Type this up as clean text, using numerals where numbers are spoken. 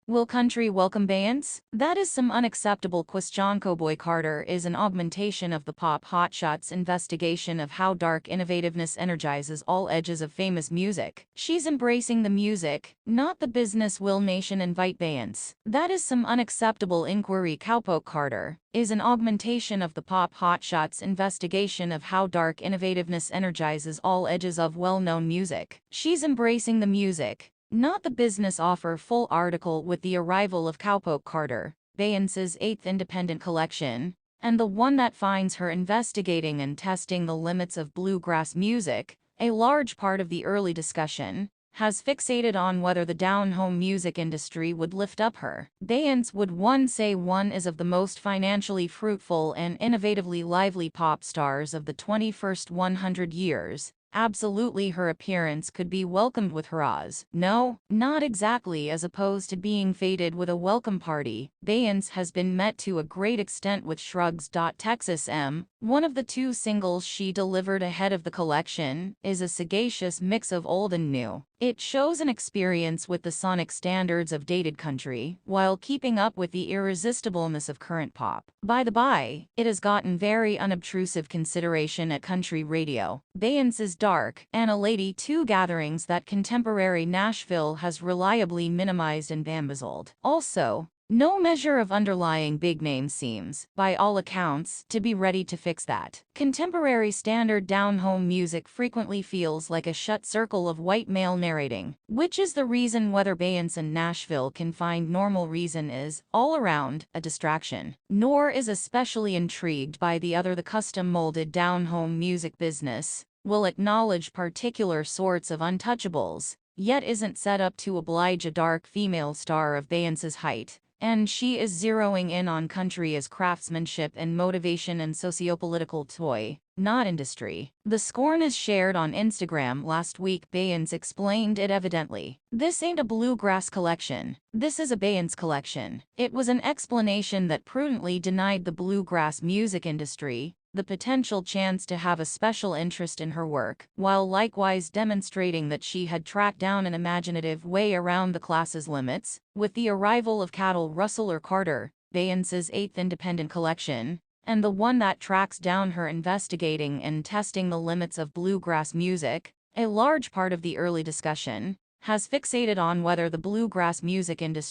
Will country welcome Beyonce? That is some unacceptable question. Cowboy Carter is an augmentation of the pop hotshot's investigation of how dark innovativeness energizes all edges of famous music. She's embracing the music, not the business. Will nation invite Beyonce? That is some unacceptable inquiry. Cowboy Carter is an augmentation of the pop hotshot's investigation of how dark innovativeness energizes all edges of well-known music. She's embracing the music, not the business. Offer full article. With the arrival of Cowboy Carter, Beyonce's eighth independent collection, and the one that finds her investigating and testing the limits of bluegrass music, a large part of the early discussion has fixated on whether the down-home music industry would lift up her. Beyonce would one say one is of the most financially fruitful and innovatively lively pop stars of the 21st 100 years. Absolutely, her appearance could be welcomed with hurrahs. No, not exactly. As opposed to being feted with a welcome party, Beyonce has been met to a great extent with shrugs. Texas M, one of the two singles she delivered ahead of the collection, is a sagacious mix of old and new. It shows an experience with the sonic standards of dated country, while keeping up with the irresistibleness of current pop. By the by, it has gotten very unobtrusive consideration at country radio. Beyonce's Dark and a Lady 2 gatherings that contemporary Nashville has reliably minimized and bamboozled. Also, no measure of underlying big name seems, by all accounts, to be ready to fix that. Contemporary standard down-home music frequently feels like a shut circle of white male narrating, which is the reason whether Beyonce and Nashville can find normal reason is, all around, a distraction. Nor is especially intrigued by the other. The custom-molded down-home music business will acknowledge particular sorts of untouchables, yet isn't set up to oblige a dark female star of Beyonce's height. And she is zeroing in on country as craftsmanship and motivation and sociopolitical toy, not industry. The scorn is shared on Instagram. Last week Beyonce explained it evidently. This ain't a bluegrass collection. This is a Beyonce collection. It was an explanation that prudently denied the bluegrass music industry the potential chance to have a special interest in her work, while likewise demonstrating that she had tracked down an imaginative way around the class's limits. With the arrival of Cattle Russell or Carter, Beyonce's eighth independent collection, and the one that tracks down her investigating and testing the limits of bluegrass music, a large part of the early discussion has fixated on whether the bluegrass music industry